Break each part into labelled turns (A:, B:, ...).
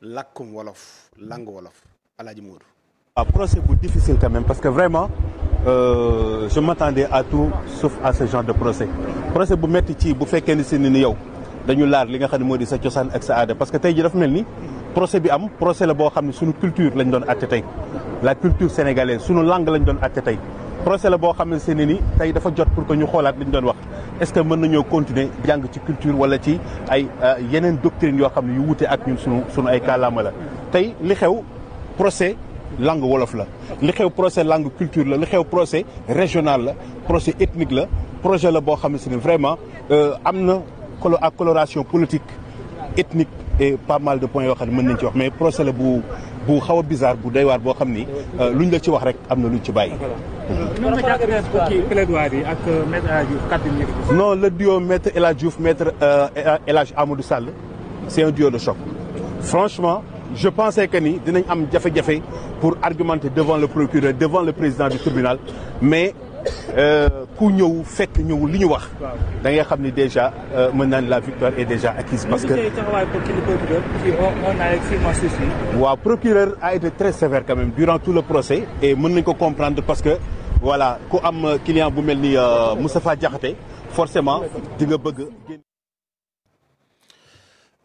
A: làkkum wolof langue wolof Alaaji Modou.
B: waaw procès bu difficile quand même parce que vraiment je m'attendais à tout sauf à ce genre de procès bu metti ci bu fekkee ni si ni yow dañu laar li nga xam ne moo di sa cosaan ak sa aada parce que tey ji dafa mel ni procès bi am procès la boo xam ne suñu culture lañ doon atte tey la culture sénégalaise suñu langue lañ doon atte tey procès la boo xam ne se ne ni tey dafa jot pour que ñu xoolaat li ñu doon wax est-ce que mën nañoo continuer jàng ci culture wala ci ay yeneen doctrine yoo xam ne yu wute ak ñun suñu ay kàllaama la tey li xew procès langue wolof la li xew procès langue culture la li xew procès régional la procès ethnique la projet la boo xam ne si ne vraiment am na ak coloration politique ethnique et pas mal de points yoo xam ne mën nañ ci wax mais procès la bu xaw a bizarre bu doy waar boo xam ni luñ la ci wax rek am na luñ ci bàyyi. non le duo maître El Hadj Diouf maître El Hadj Amadou Sall c'est un duo de choc franchement je pensais que ni dinañ am jafe-jafe pour argumenter devant le procureur devant le président du tribunal mais ku ñëw fekk ñëw li ñu wax da ngay xam ni déjà mën naa la victoire est déjà acquise parce que waaw procureur a été très sévère quand même durant tout le procès et mën nañ ko comprendre parce que voilà ku am client bu mel ni Moustapha Diakhaté forcément di nga bëgg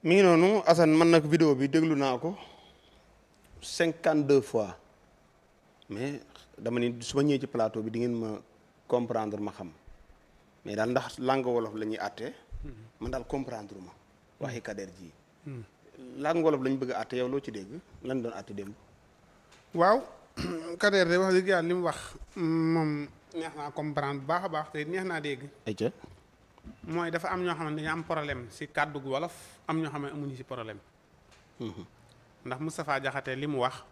A: mi ngi noonu Assane man nag vidéo bi déglu naa ko 52 fois mais dama ni su ma ñëwee ci plateau bi di ngeen ma comprendre ma xam mais daal ndax langue wolof la ñuy àtte man daal comprendre ma waxi Kader ji langue wolof la ñu bëgg a àtte yow loo ci dégg lan doon àtte démb.
C: waaw Kader de wax dëgg yàlla li mu wax moom neex naa comprendre bu baax a baax te neex naa dégg.
A: ayca.
C: mooy dafa am ñoo xam ne dañu am problème si kàddu gu wolof am ñoo xam ne amuñu si problème. ndax Moustapha Diakhaté li mu wax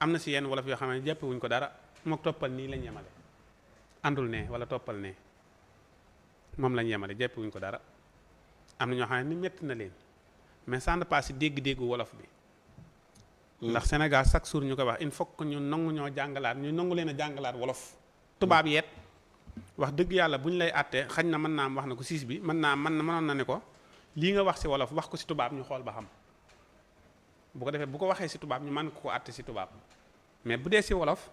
C: am na si yenn wolof yoo xam ne jàppe wuñ ko dara mook toppal nii lañ yemale àndul ne wala toppal ne moom lañ yemale jàppe wuñ ko dara am na ñoo xam ne ni metti na leen mais ça ne passe si dégg-déggu wolof bi. ndax Sénégal chaque jour ñu koy wax il faut que ñu nangu ñoo jàngalaat ñu nangu leen a jàngalaat wolof. tubaab yeet wax dëgg yàlla bu ñu lay àttee xañ na mën naa am wax na ko siis bi mënoon na ne ko lii nga wax si wolof wax ko si tubaab ñu xool ba xam bu ko defee bu ko waxee si tubaab ñu mën ko àtte si tubaab mais bu dee si wolof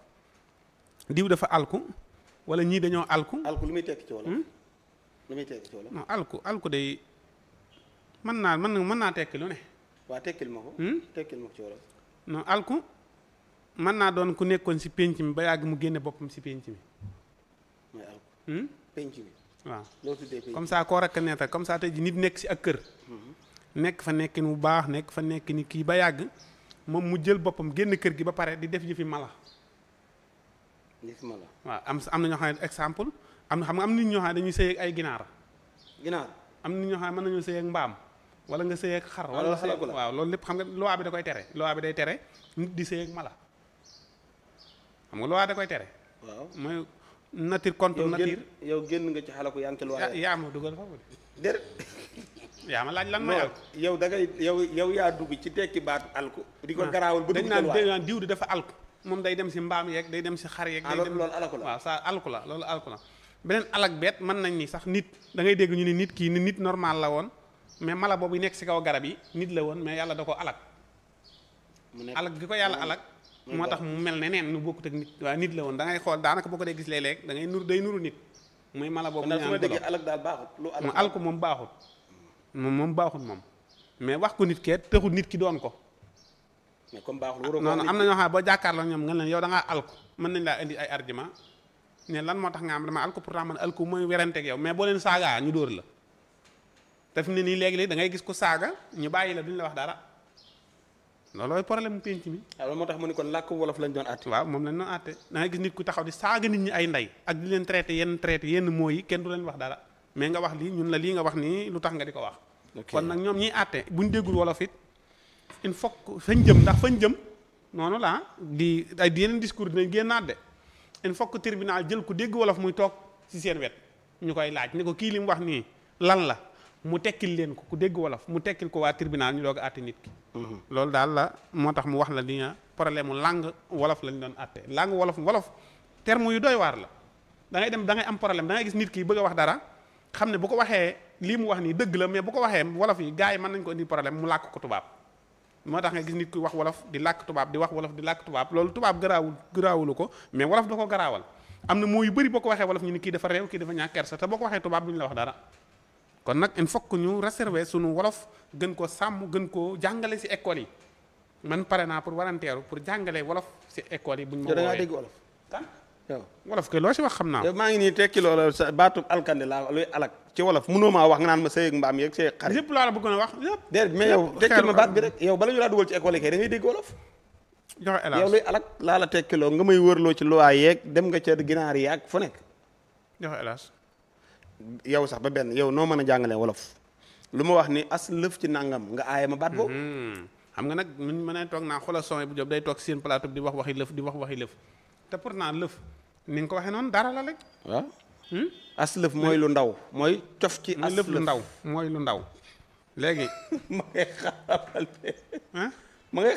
C: diw dafa alku wala ñii dañoo alku.
A: alku lu muy tekki ci wolof. lu muy tekki ci wolof.
C: non alku day mën naa tekki lu ne.
A: waa tekkil ma ko. tekkil ma ko ci wolof.
C: non alku mën naa doon ku nekkoon si pénc mi ba yàgg mu génne boppam si pénc mi.
A: mooy alku. pénc mi.
C: waaw
A: loo tuddee pénc
C: comme ça koo rek neeta comme ça tey ji nit nekk si ak kër. nekk fa nekkin bu baax nekk fa nekkin kii ba yàgg moom mu jël boppam génn kër gi ba pare di def yëfi mala.
A: yëfi mala.
C: waaw am na ñoo xam ne exemple am na xam nga am nit ñoo xam ne dañuy sëy ak ay ginaar.
A: ginaar.
C: am na nit ñoo xam ne mën nañoo sëy ak mbaam. wala nga sëy ak xar. wala sëy waaw loolu lépp xam nga loi bi da koy tere. loi bi day tere nit di sëy ak mala xam nga loi da koy tere.
A: waaw
C: mooy nature contre nature.
A: yow génn nga ci xalaku yaa ngi ci loi.
C: yaa ma dugal foofu
A: de.
C: yaa ma laaj lan mooy alku.
A: yow da ngay yow yaa dugg ci tekki baatu alku. di ko garaawal ba dugg
C: dañ naan diw di dafa alku moom day dem si mbaam yeeg day dem si xar yeeg. day dem
A: loolu alku la
C: waaw ça alku la loolu alku la. beneen alak beet mën nañ ni sax nit da ngay dégg ñu ne nit kii ni nit normal la woon mais mala boobu nekk si kaw garab yi nit la woon mais yàlla da ko alak. alak gi ko yàlla alak. moo tax mu mel ne neen nu bokkut ak nit waaye nit la woon da ngay xool daanaka boo ko dee gis léeg-léeg da ngay day nuru nit muy mala boobu. ñu naan
A: déggee alak daal baaxut lu
C: alku moom baaxut. moom baaxut moom mais wax ko nit kee taxul nit ki doon ko.
A: mais comme baaxul waroo ko
C: non am na ñoo xam ne boo jàkkaarloo ñoom nga leen yow da ngaa alku mën nañ laa indi ay argument ne lan moo tax nga am dama alku pourtant man alku mooy weranteeg yow mais boo leen saagaa ñu dóor la te fi mu ne nii léegi-léegi da ngay gis ko saaga ñu bàyyi la duñ la wax dara loolooy problème mu penc mi.
A: waaw moo tax mu ni kon làkk wolof lañ doon àtte.
C: waaw moom lañ doon àtte da ngay gis nit ku taxaw di saaga nit ñi ay ndey ak di leen traité yenn mots yi kenn du leen wax dara mais nga wax lii ñun la lii nga wax nii lu tax nga di ko wax. kon nag ñoom ñiy àtte buñ déggul wolof it il faut que fañ jëm ndax fañ jëm noonu la di yeneen discours dinañ génnaat de il faut que tribunal jël ko dégg wolof muy toog ci seen wet ñu koy laaj ni ko kii li mu wax nii lan la mu tekkil leen ko ku dégg wolof mu tekkil ko waa tribunal ñu doog a àtte nit ki. loolu daal la moo tax mu wax la li nga problème mu langue wolof lañ doon àtte langue wolof terme yu doy waar la da ngay dem da ngay am problème da ngay gis nit ki bëgg a wax dara xam ne bu ko waxee lii mu wax nii dëgg la mais bu ko waxee wolof yi gars yi mën nañ ko indi problème mu làkk ko tubaab moo tax nga gis nit kuy wax wolof di làkk tubaab di wax wolof di làkk tubaab loolu tubaab garaawulu ko mais wolof da ko garaawal am na moo yu bëri boo ko waxee wolof ñu ni kii dafa réew kii dafa ñàkk kersa te boo ko waxee tubaab duñu la wax dara kon nag il faut que ñu réserver sunu wolof gën ko sàmm gën koo jàngale ci école yi man pare naa pour waranteeru pour jàngale wolof ci école yi buñ ma
A: da ngaa
C: woowee
A: dégg wolof
C: kan
A: yow
C: wolof kay loo ci wax xam naa
A: yow maa ngi nii tekki loola sa baatub alkande laa luy alak ci wolof mënoo maa wax nga naan ma sëy ak mbaam yeeg sëy ak xarit
C: lépp loola bëggoon a wax lépp
A: déedéet mais yow tekkil ma baat bi rek yow bala ñu laa dugal ci école yi kay da ngay dégg wolof
C: joxe
A: yow
C: hélas
A: luy alak laa la tekkiloo nga may wërloo ci loi yeeg dem nga ca ginaar yaag fu nekk
C: joxe hélas
A: yow sax ba benn yow noo mën a jàngalee wolof lu ma wax ni as lëf ci nangam nga aaye ma baat boobu
C: xam nga nag mun mën a toog naa xoolal son bu job day toog seen plateau bi di wax waxi lëf di wax waxi lëf te pourtant lëf ni nga ko waxee noonu dara la rek
A: waaw as lëf mooy lu ndaw mooy cof ci
C: muy
A: as
C: lëf lu ndaw mooy lu ndaw léegi
A: ma ngay xaaral
C: ah
A: ma ngay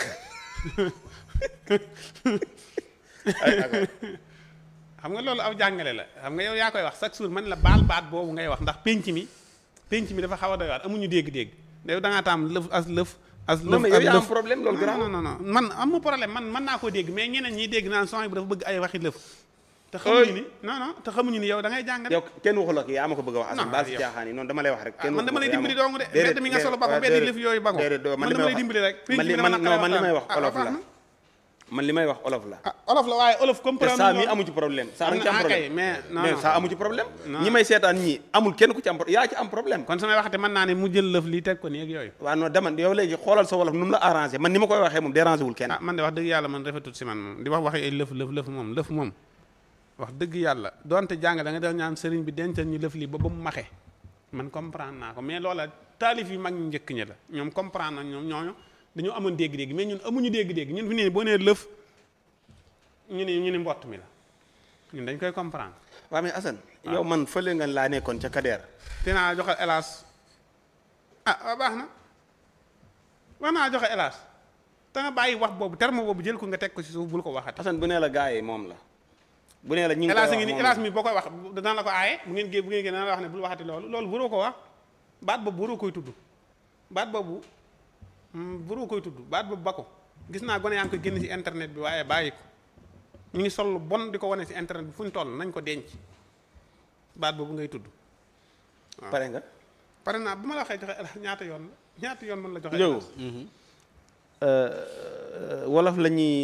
C: xam nga loolu aw jàngale la xam nga yow yaa koy wax chaque jour man la baal baat boobu ngay wax ndax penc mi dafa xaw a doy waar amuñu dégg-dégg yow da ngaa taam lëf as lëf
A: non mais yow yaa am problème loolu grand
C: non man amu problème man mën naa koo dégg mais ñeneen ñiy dégg naan son bu dafa bëgg ay waxi lëf te xamuñu ni te xamuñu ni yow da ngay jàngale
A: yow kenn waxul ak yaa ma ko bëgg a wax asan baal si
C: yow.
A: caaxaan yi noonu dama lay wax rek kenn
C: man dama lay dimbali dong de
A: déedéet,
C: mbedd mi nga solo bako mbedd lëf yooyu bako man dama lay dimbali rek
A: man li may wax olof la man li may wax olof la
C: ah olof la waaye olof
A: te
C: comprendre
A: saa mi amu ci problème saa dañ ci am problème
C: mais non
A: mais saa amu ci problème ñi may seetaan ñii amul kenn ku ci am yaa ci am problème
C: kon samay waxate mën naa ne mu jël lëf lii teg ko nii ak yooyu
A: waaw non dama yow léegi xoolal sa wolof nu mu la arrangé man ni ma koy waxee moom dérangé wul kenn
C: ah man de wax dëgg yàlla man rafetut si man moom di wax waxi ay lëf moom wax dëgg yàlla donte jàng da nga def ñaan sëriñ bi dencal ñu lëf lii ba mu maxe man comprendre naa ko mais loola taalif yi mag ñu njëkk ña la ñoom comprendre na ñoom ñooñu dañoo amoon dégg-dégg mais ñun amuñu dégg-dégg ñun fi ne boo nee lëf ñu ni mbott mi la ñun dañ koy comprendre
A: waaw mais Assane yow man fële nga laa nekkoon ca Kader
C: te naa joxe hélas waaw baax na wax naa joxe hélas te nga bàyyi wax boobu terme boobu jël ko nga teg ko ci suuf bul ko waxati
A: Assane bu nee la gars yi moom la bu nee la ñi ngi
C: hélas
A: koy
C: ngi
A: wax
C: ni
A: moom
C: hélas
A: la
C: mi boo koy wax dana la ko aaye bu ngeen génn dana la wax ne bul waxati loolu waroo ko wax baat boobu waroo koy tudd baat boobu waroo koy tudd baat boobu ba ko gis naa gone yaa ngi koy génn ci internet bi waaye bàyyi ko ñu ngi sol lu bon di ko wane ci internet bi fu ñu toll nañ ko denc baat boobu ngay tudd waaw
A: pare nga
C: pare naa bu ma la waxee joxe hélas ñaata yoon mën la joxe
A: yow wolof la ñuy